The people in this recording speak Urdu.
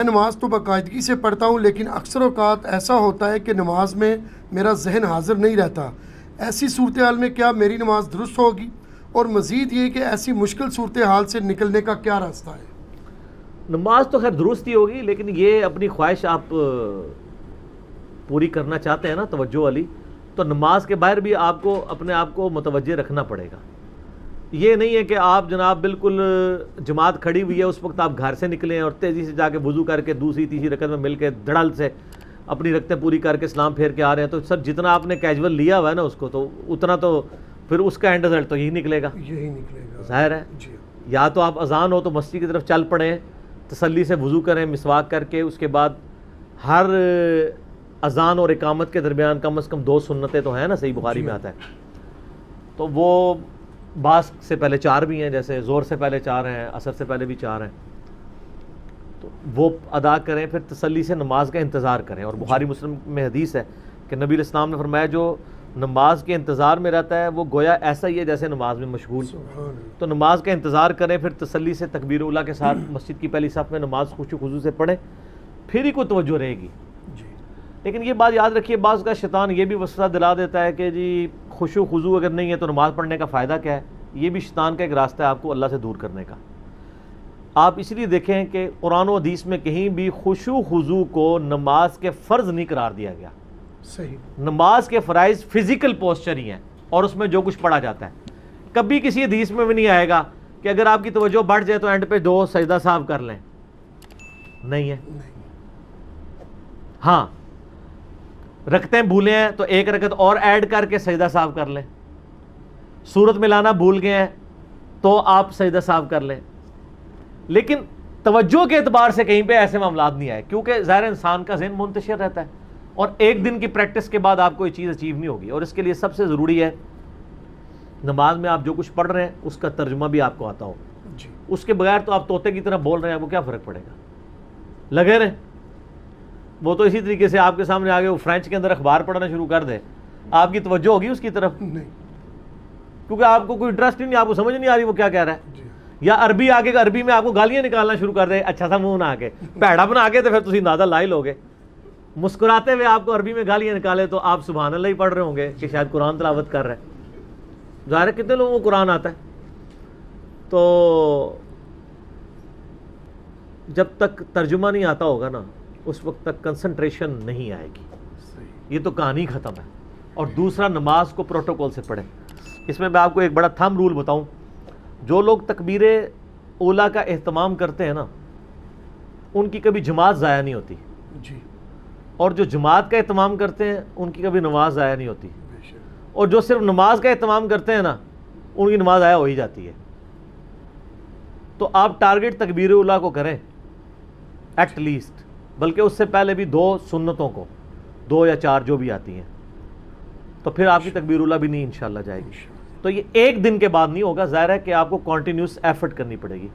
نماز تو باقاعدگی سے پڑھتا ہوں، لیکن اکثر اوقات ایسا ہوتا ہے کہ نماز میں میرا ذہن حاضر نہیں رہتا۔ ایسی صورتحال میں کیا میری نماز درست ہوگی؟ اور مزید یہ کہ ایسی مشکل صورتحال سے نکلنے کا کیا راستہ ہے؟ نماز تو خیر درست ہی ہوگی، لیکن یہ اپنی خواہش آپ پوری کرنا چاہتے ہیں نا توجہ والی، تو نماز کے باہر بھی آپ کو اپنے آپ کو متوجہ رکھنا پڑے گا۔ یہ نہیں ہے کہ آپ جناب بالکل جماعت کھڑی ہوئی ہے اس وقت آپ گھر سے نکلیں اور تیزی سے جا کے وضو کر کے دوسری تیسری رکعت میں مل کے دھڑل سے اپنی رکعتیں پوری کر کے سلام پھیر کے آ رہے ہیں، تو سر جتنا آپ نے کیجول لیا ہوا ہے نا اس کو، تو اتنا تو پھر اس کا اینڈ رزلٹ تو یہی نکلے گا، ظاہر ہے۔ یا تو آپ اذان ہو تو مسجد کی طرف چل پڑیں، تسلی سے وضو کریں مسواک کر کے، اس کے بعد ہر اذان اور اقامت کے درمیان کم از کم 2 سنتیں تو ہیں نا، صحیح بخاری میں آتا ہے، تو وہ بعض سے پہلے 4 بھی ہیں، جیسے زور سے پہلے 4 ہیں، عصر سے پہلے بھی 4 ہیں، تو وہ ادا کریں، پھر تسلی سے نماز کا انتظار کریں۔ اور بخاری مسلم میں حدیث ہے کہ نبی علیہ السلام نے فرمایا جو نماز کے انتظار میں رہتا ہے وہ گویا ایسا ہی ہے جیسے نماز میں مشغول۔ تو نماز کا انتظار کریں، پھر تسلی سے تکبیر اولیٰ کے ساتھ مسجد کی پہلی صف میں نماز خشوع و خضوع سے پڑھیں، پھر ہی کوئی توجہ رہے گی۔ لیکن یہ بات یاد رکھیے، بعض کا شیطان یہ بھی وسوسہ دلا دیتا ہے کہ جی خشوع و خضوع اگر نہیں ہے تو نماز پڑھنے کا فائدہ کیا ہے؟ یہ بھی شیطان کا ایک راستہ ہے آپ کو اللہ سے دور کرنے کا۔ آپ اس لیے دیکھیں کہ قرآن و حدیث میں کہیں بھی خشوع و خضوع کو نماز کے فرض نہیں قرار دیا گیا۔ صحیح، نماز کے فرائض فزیکل پوسچر ہی ہیں اور اس میں جو کچھ پڑھا جاتا ہے۔ کبھی کسی حدیث میں بھی نہیں آئے گا کہ اگر آپ کی توجہ بڑھ جائے تو اینڈ پہ 2 سجدہ صاحب کر لیں، نہیں ہے۔ ہاں، رکعتیں بھولے ہیں تو 1 رکعت اور ایڈ کر کے سجدہ صاحب کر لیں، سورت ملانا بھول گئے ہیں تو آپ سجدہ صاحب کر لیں، لیکن توجہ کے اعتبار سے کہیں پہ ایسے معاملات نہیں آئے، کیونکہ ظاہر انسان کا ذہن منتشر رہتا ہے اور ایک دن کی پریکٹس کے بعد آپ کو یہ چیز اچیو نہیں ہوگی۔ اور اس کے لیے سب سے ضروری ہے نماز میں آپ جو کچھ پڑھ رہے ہیں اس کا ترجمہ بھی آپ کو آتا ہو۔ اس کے بغیر تو آپ طوطے کی طرح بول رہے ہیں، آپ کو کیا فرق پڑے گا؟ لگے رہیں۔ وہ تو اسی طریقے سے آپ کے سامنے آگے وہ فرینچ کے اندر اخبار پڑھنا شروع کر دے، آپ کی توجہ ہوگی اس کی طرف؟ کیونکہ آپ کو کوئی انٹرسٹ ہی نہیں، آپ کو سمجھ نہیں آ رہی وہ کیا کہہ رہا ہے۔ یا عربی آگے عربی میں آپ کو گالیاں نکالنا شروع کر دے، اچھا سا منہ بنا کے، پیڑا بنا کے، تو پھر تسی اندازہ لا ہی لوگے۔ مسکراتے ہوئے آپ کو عربی میں گالیاں نکالے تو آپ سبحان اللہ ہی پڑھ رہے ہوں گے کہ شاید قرآن تلاوت کر رہے ہیں۔ ظاہر ہے کتنے لوگوں کو قرآن آتا ہے؟ تو جب تک ترجمہ نہیں آتا ہوگا نا اس وقت تک کنسنٹریشن نہیں آئے گی، یہ تو کہانی ختم ہے۔ اور دوسرا، نماز کو پروٹوکول سے پڑھیں۔ اس میں آپ کو ایک بڑا تھم رول بتاؤں، جو لوگ تکبیر اولیٰ کا اہتمام کرتے ہیں نا ان کی کبھی جماعت ضائع نہیں ہوتی، اور جو جماعت کا اہتمام کرتے ہیں ان کی کبھی نماز ضائع نہیں ہوتی، اور جو صرف نماز کا اہتمام کرتے ہیں نا ان کی نماز ضائع ہو ہی جاتی ہے۔ تو آپ ٹارگٹ تکبیر اولیٰ کو کریں ایٹ لیسٹ، بلکہ اس سے پہلے بھی 2 سنتوں کو، 2 یا 4 جو بھی آتی ہیں، تو پھر آپ کی تکبیر اولیٰ بھی نہیں انشاءاللہ جائے گی۔ تو یہ ایک دن کے بعد نہیں ہوگا، ظاہر ہے کہ آپ کو کنٹینیوس ایفرٹ کرنی پڑے گی۔